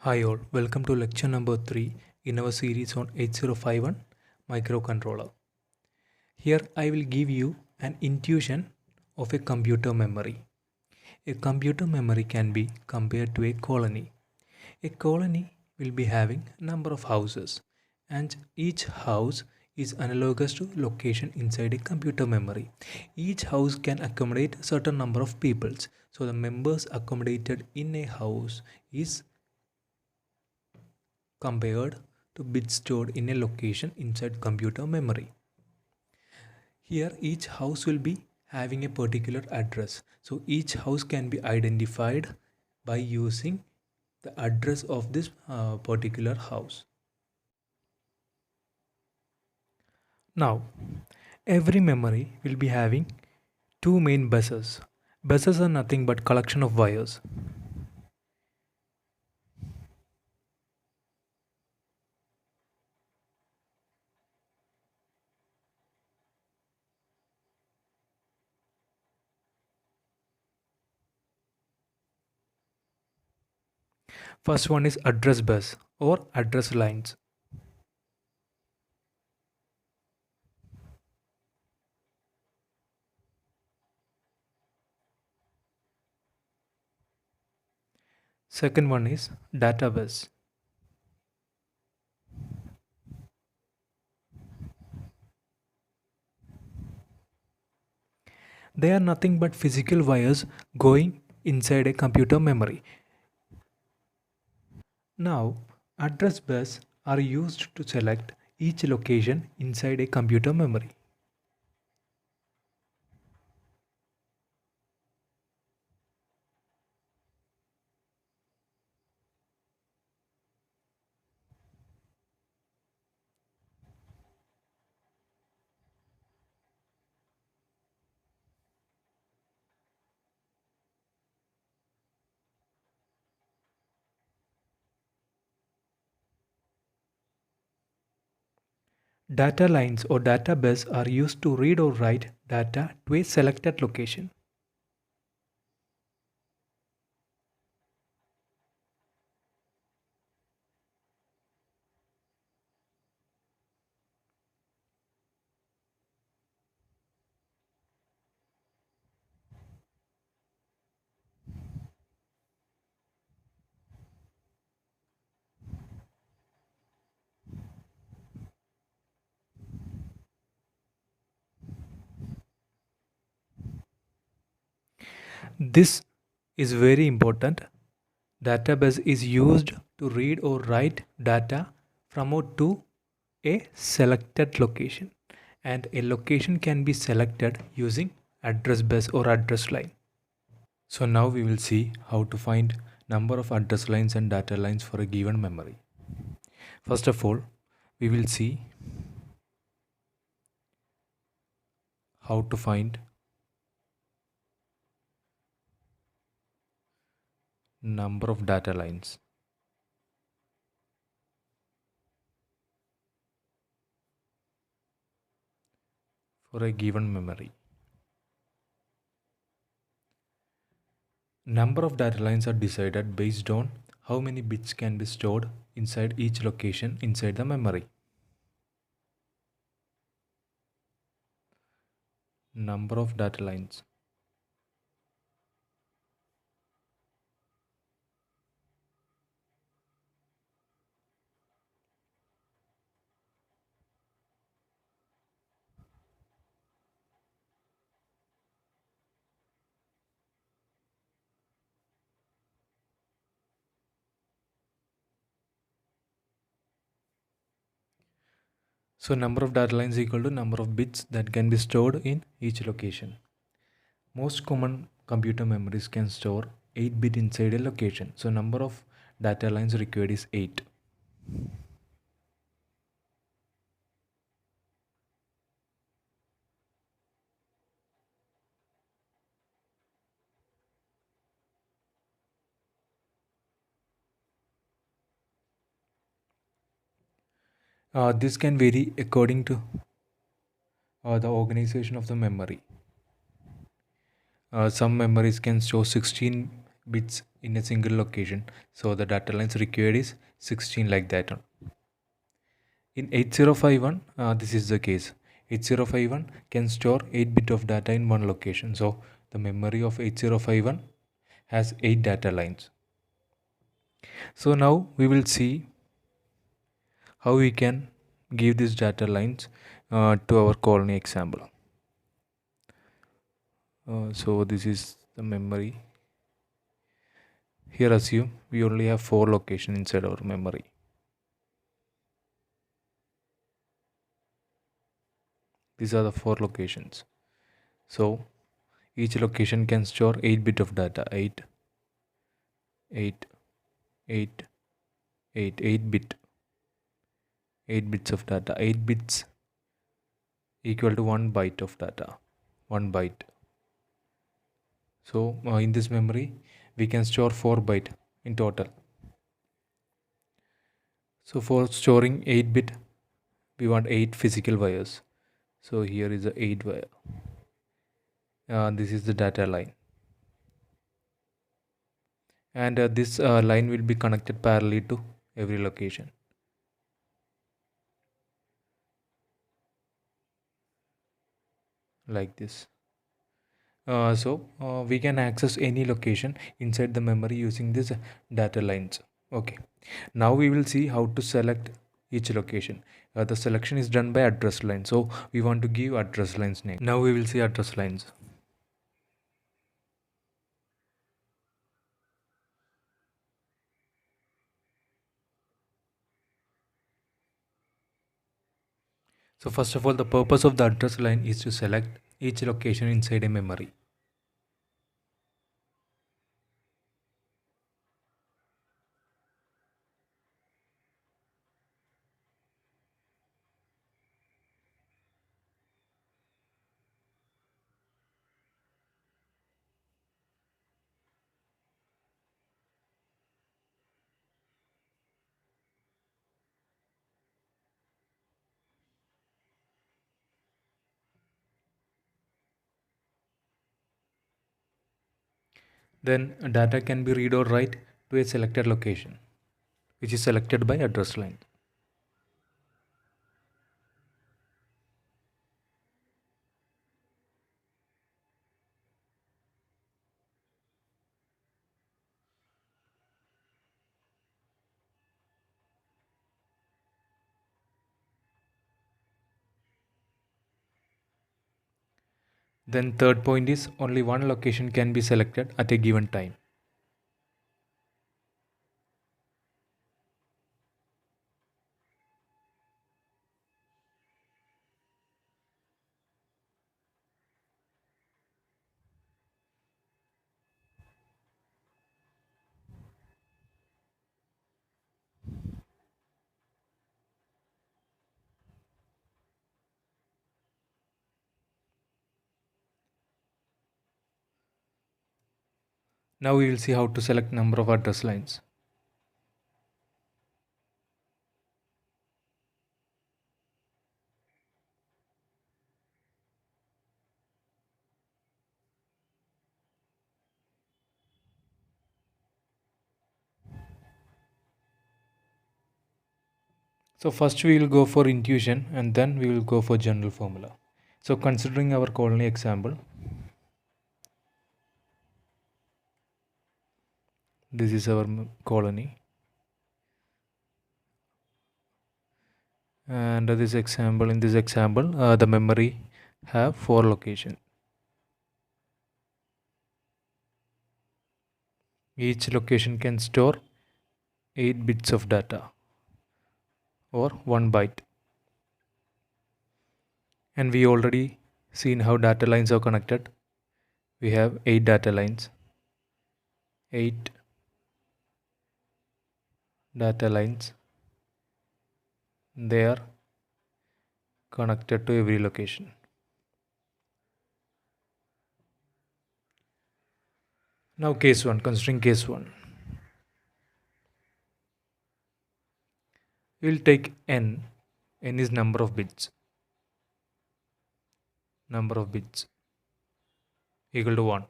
Hi all, welcome to lecture number 3 in our series on 8051 microcontroller. Here I will give you an intuition of a computer memory. A computer memory can be compared to a colony. A colony will be having a number of houses and each house is analogous to location inside a computer memory. Each house can accommodate a certain number of peoples. So the members accommodated in a house is compared to bits stored in a location inside computer memory. Here each house will be having a particular address. So each house can be identified by using the address of this particular house. Now every memory will be having two main buses. Buses are nothing but collection of wires. First one is address bus or address lines. Second one is data bus. They are nothing but physical wires going inside a computer memory. Now, address bus are used to select each location inside a computer memory. Data lines or data bus are used to read or write data to a selected location. This is very important. Database is used to read or write data from or to a selected location, and a location can be selected using address bus or address line. So now we will see how to find number of address lines and data lines for a given memory. First of all, we will see how to find number of data lines. For a given memory. Number of data lines are decided based on how many bits can be stored inside each location inside the memory. Number of data lines. So number of data lines equal to number of bits that can be stored in each location. Most common computer memories can store 8 bit inside a location. So number of data lines required is 8. This can vary according to the organization of the memory. Some memories can store 16 bits in a single location. So the data lines required is 16 like that. In 8051, this is the case. 8051 can store 8 bit of data in one location. So the memory of 8051 has 8 data lines. So now we will see how we can give these data lines to our colony example. So this is the memory. Here assume we only have 4 locations inside our memory. These are the 4 locations. So each location can store 8 bit of data. 8, 8, 8, 8, 8 bit. 8 bits of data. 8 bits equal to 1 byte of data. 1 byte. So in this memory we can store 4 byte in total. So for storing 8 bit we want 8 physical wires. So here is the 8 wire. This is the data line. And this line will be connected parallelly to every location. Like this. So we can access any location inside the memory using these data lines. Okay. Now we will see how to select each location. The selection is done by address line. So we want to give address lines name. Now we will see address lines. So first of all, the purpose of the address line is to select each location inside a memory. Then data can be read or write to a selected location, which is selected by address line. Then third point is only one location can be selected at a given time. Now we will see how to select number of address lines. So first we will go for intuition and then we will go for general formula. So considering our colony example, this is our colony. And in this example, the memory have 4 locations. Each location can store 8 bits of data or 1 byte. And we already seen how data lines are connected. We have 8 data lines. 8 data lines. They are connected to every location. Now case 1, considering case 1. We will take n. N is number of bits. Number of bits equal to 1.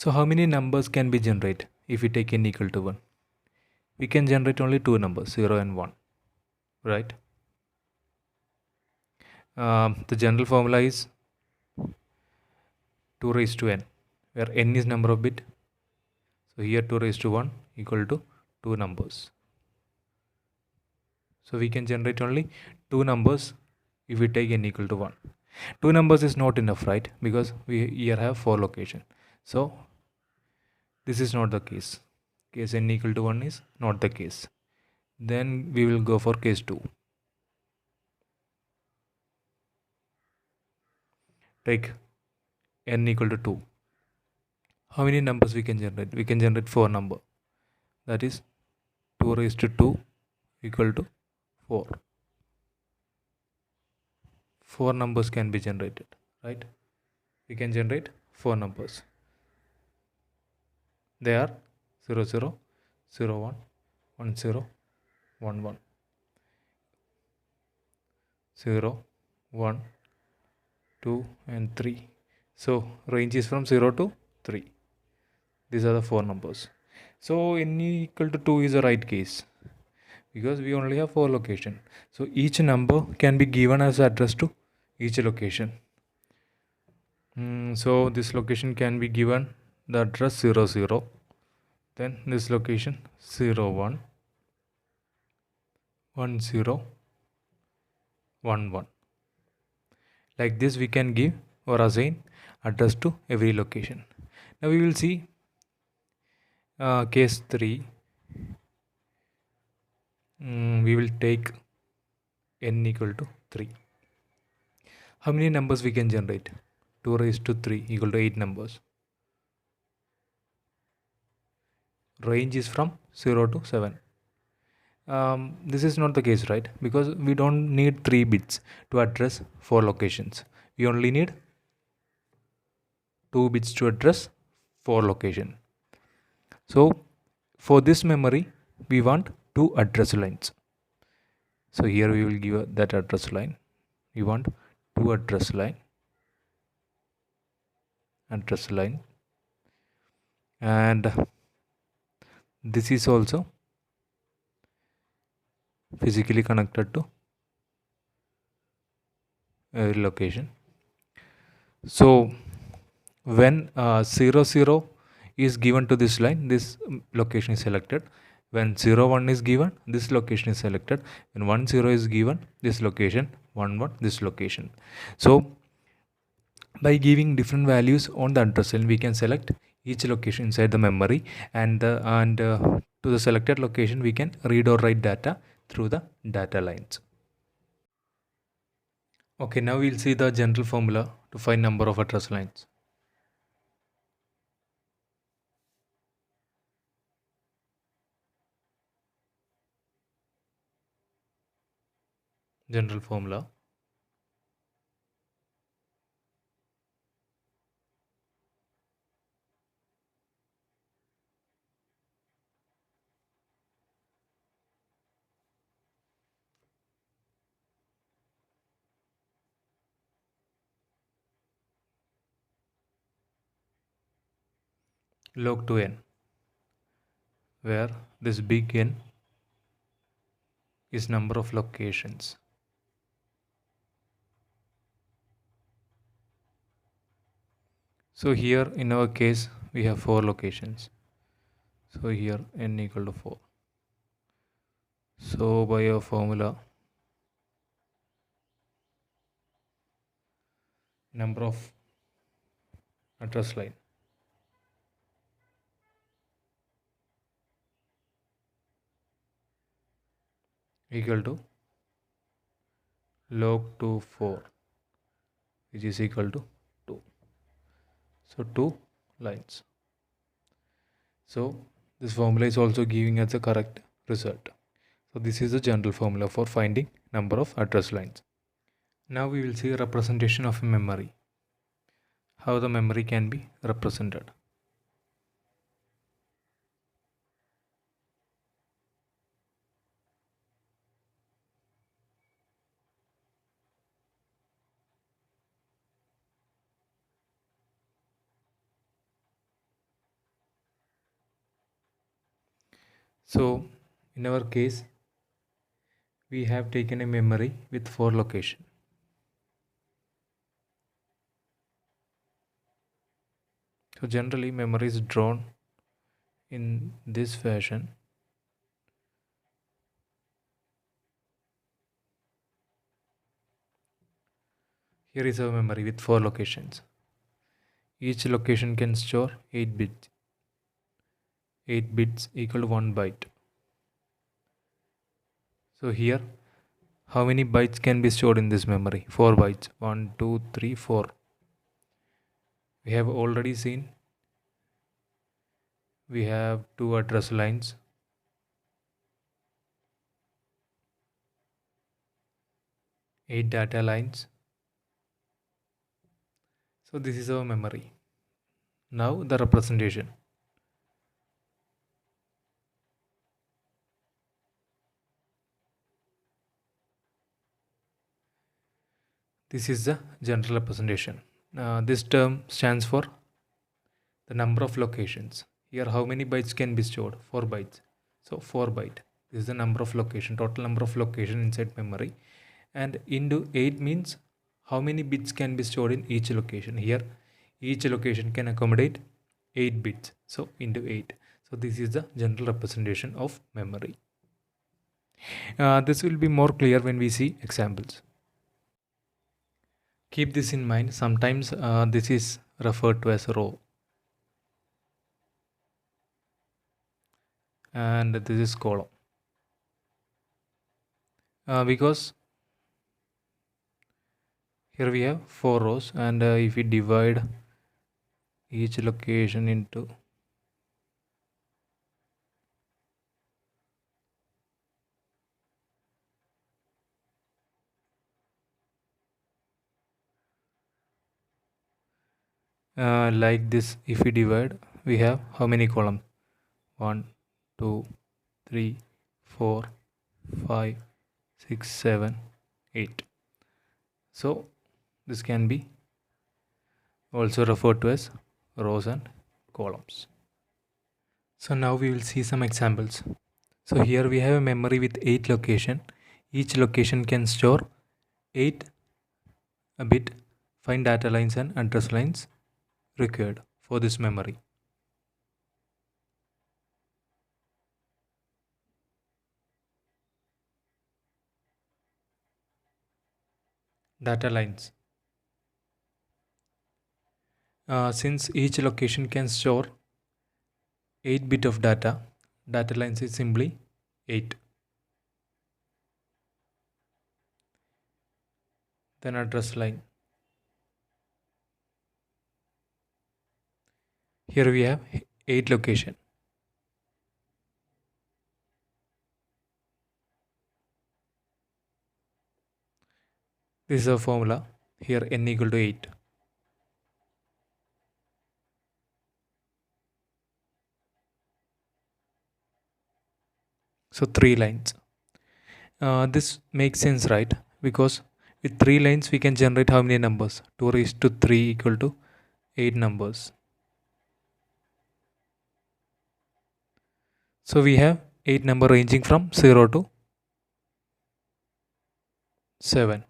So how many numbers can be generated if we take n equal to 1? We can generate only two numbers, 0 and 1, right? The general formula is 2 raised to n, where n is number of bit. So here 2 raised to 1 equal to 2 numbers. So we can generate only two numbers if we take n equal to 1. Two numbers is not enough, right? Because we here have 4 locations. So this is not the case. Case n equal to 1 is not the case. Then we will go for case 2. Take n equal to 2. How many numbers we can generate? We can generate 4 number. That is 2 raised to 2 equal to 4. 4 numbers can be generated, right? We can generate 4 numbers. They are 0, 0, 0, 1, 1, 0, 1, 1, 0, 1, 2 and 3. So range is from 0 to 3. These are the 4 numbers. So n equal to 2 is the right case because we only have 4 locations. So each number can be given as address to each location. So this location can be given the address 0, 0. Then this location 0, 1, 1, 0, 1, 1. Like this we can give or assign address to every location. Now we will see case 3. We will take n equal to 3. How many numbers we can generate? 2 raised to 3 equal to 8 numbers. Range is from 0 to 7. This is not the case, right? Because we don't need 3 bits to address 4 locations. We only need 2 bits to address 4 locations. So for this memory, we want 2 address lines. So here we will give that address line. We want 2 address line, and this is also physically connected to every location. So when 0, 0 is given to this line, this location is selected. When 0, 1 is given, this location is selected. When 1, 0 is given, this location, 1, 1, this location. So by giving different values on the address line, we can select each location inside the memory, and to the selected location we can read or write data through the data lines. Okay, now we'll see the general formula to find number of address lines. General formula. Log to n, where this big N is number of locations. So here in our case we have 4 locations. So here n equal to 4. So by our formula, number of address line equal to log to 4, which is equal to 2. So 2 lines. So this formula is also giving us the correct result. So this is the general formula for finding number of address lines. Now we will see a representation of memory. How the memory can be represented. So in our case, we have taken a memory with 4 locations. So generally memory is drawn in this fashion. Here is our memory with 4 locations. Each location can store 8 bits. 8 bits equal to 1 byte. So here, how many bytes can be stored in this memory? 4 bytes. 1, 2, 3, 4. We have already seen we have 2 address lines, 8 data lines. So this is our memory. Now the representation. This is the general representation. This term stands for the number of locations. Here how many bytes can be stored? 4 bytes. So 4 byte. This is the number of location, total number of location inside memory. And into 8 means how many bits can be stored in each location. Here each location can accommodate 8 bits. So into 8. So this is the general representation of memory. This will be more clear when we see examples. Keep this in mind. Sometimes this is referred to as a row. And this is column. Because here we have 4 rows, and if we divide each location into like this, if we divide, we have how many columns? 1, 2, 3, 4, 5, 6, 7, 8. So this can be also referred to as rows and columns. So now we will see some examples. So here we have a memory with 8 location. Each location can store 8 a bit, 5 data lines and address lines required for this memory. Data lines. Since each location can store 8 bit of data, data lines is simply 8. Then address line. Here we have 8 location. This is a formula. Here n equal to 8. So 3 lines. This makes sense, right? Because with 3 lines we can generate how many numbers? 2 raised to 3 equal to 8 numbers. So we have 8 number ranging from 0 to 7.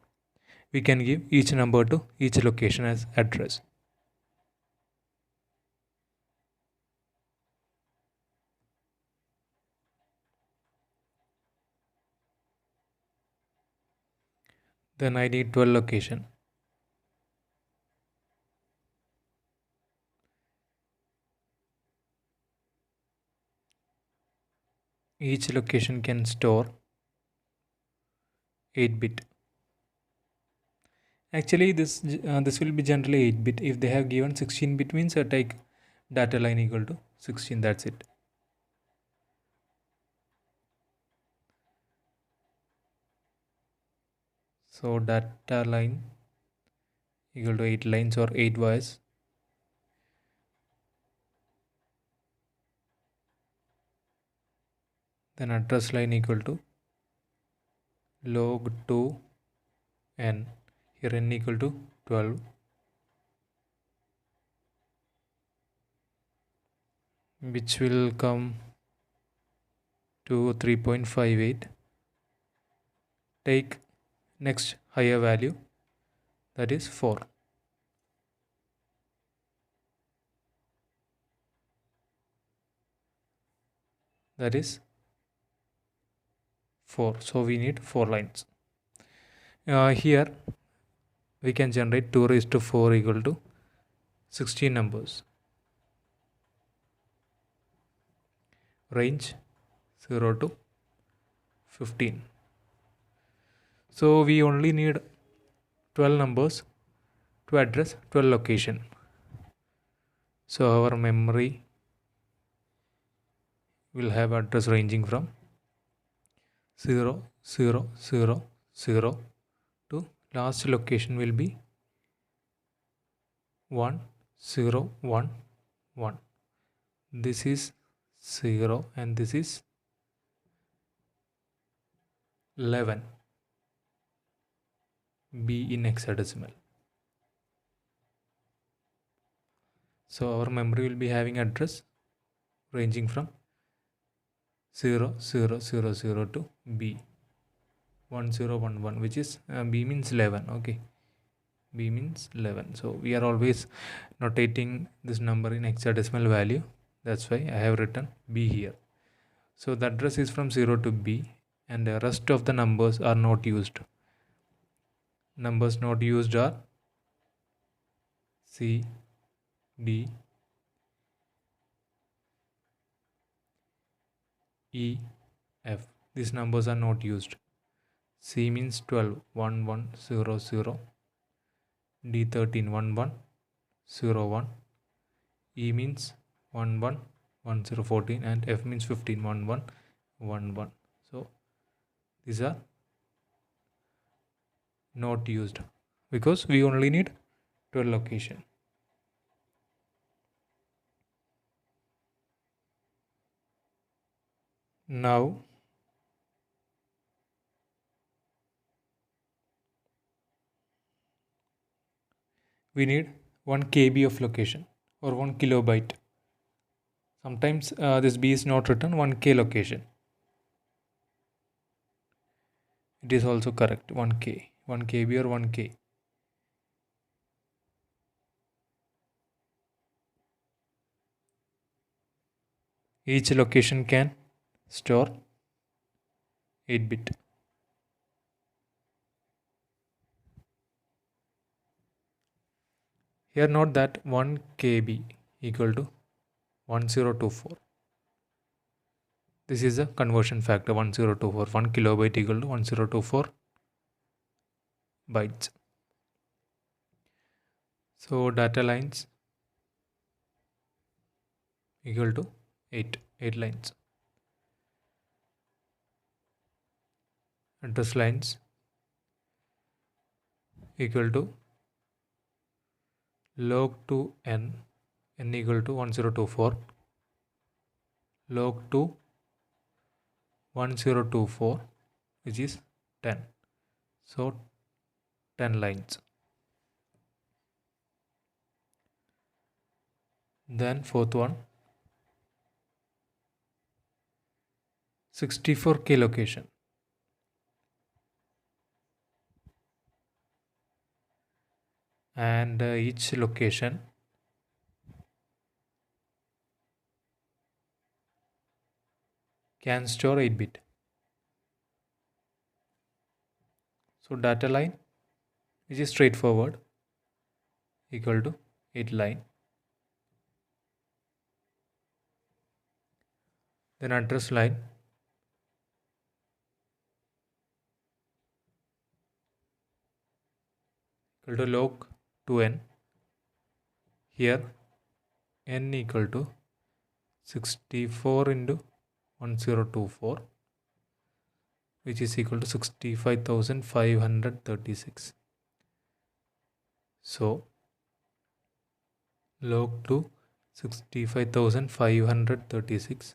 We can give each number to each location as address. Then I need 12 location. Each location can store 8 bit. Actually this will be generally 8 bit. If they have given 16 bit means I take data line equal to 16, that's it. So data line equal to 8 lines or 8 wires. Then address line equal to log 2 n. Here n equal to 12. Which will come to 3.58. Take next higher value, that is 4. That is 4. So we need 4 lines. Here we can generate 2 raised to 4 equal to 16 numbers. Range 0 to 15. So we only need 12 numbers to address 12 location. So our memory will have address ranging from 0, 0, 0, 0 to last location will be 1, 0, 1, 1. This is 0 and this is 11. B in hexadecimal. So our memory will be having address ranging from 0, 0, 0, 0 to B 1, 0, 1, 1, which is B means 11. Okay, B means 11. So we are always notating this number in hexadecimal value. That's why I have written B here. So the address is from 0 to B and the rest of the numbers are not used. Numbers not used are C, D, E, F. These numbers are not used. C means 12, 1, 1, 0, 0. D 13, 1, 1, 0, 1. E means 1, 1, 1, 0, 14. And F means 15, 1, 1, 1, 1. So these are not used because we only need 12 location. Now we need 1 KB of location or 1 kilobyte. Sometimes this B is not written 1K location. It is also correct, 1K, 1 KB or 1K. Each location can store 8-bit. Here note that 1 KB equal to 1024. This is a conversion factor 1024. 1 kilobyte equal to 1024 bytes. So data lines equal to 8 lines. Address lines equal to log 2 n equal to 1024, log 2 1024, which is 10. So 10 lines. Then fourth one, 64K location. And each location can store 8-bit. So data line, which is straightforward, equal to 8 line. Then address line equal to log 2n. Here n equal to 64 into 1024, which is equal to 65,536. So log 2 65,536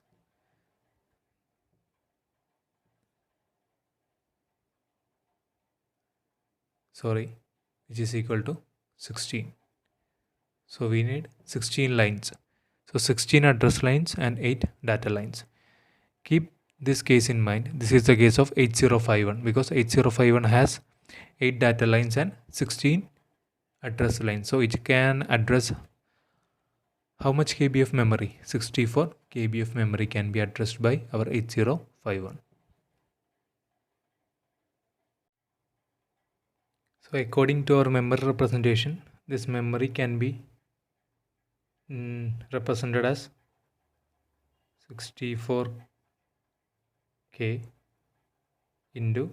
which is equal to 16. So we need 16 lines. So 16 address lines and 8 data lines. Keep this case in mind. This is the case of 8051 because 8051 has 8 data lines and 16 address lines. So it can address how much KB of memory? 64 KB of memory can be addressed by our 8051. So according to our memory representation, this memory can be represented as 64K into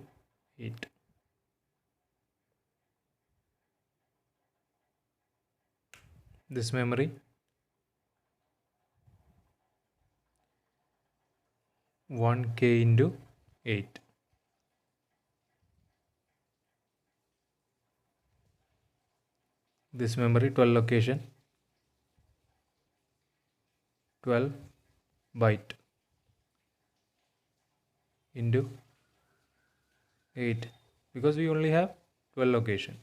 8. This memory 1K into 8. This memory 12 location 12 byte into 8 because we only have 12 location.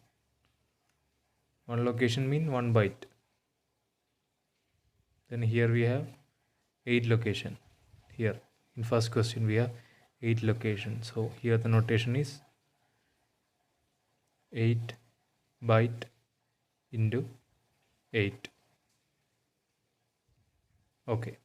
One location mean 1 byte. Then here we have 8 location. Here in first question we have 8 location. So here the notation is 8 byte into 8. Okay.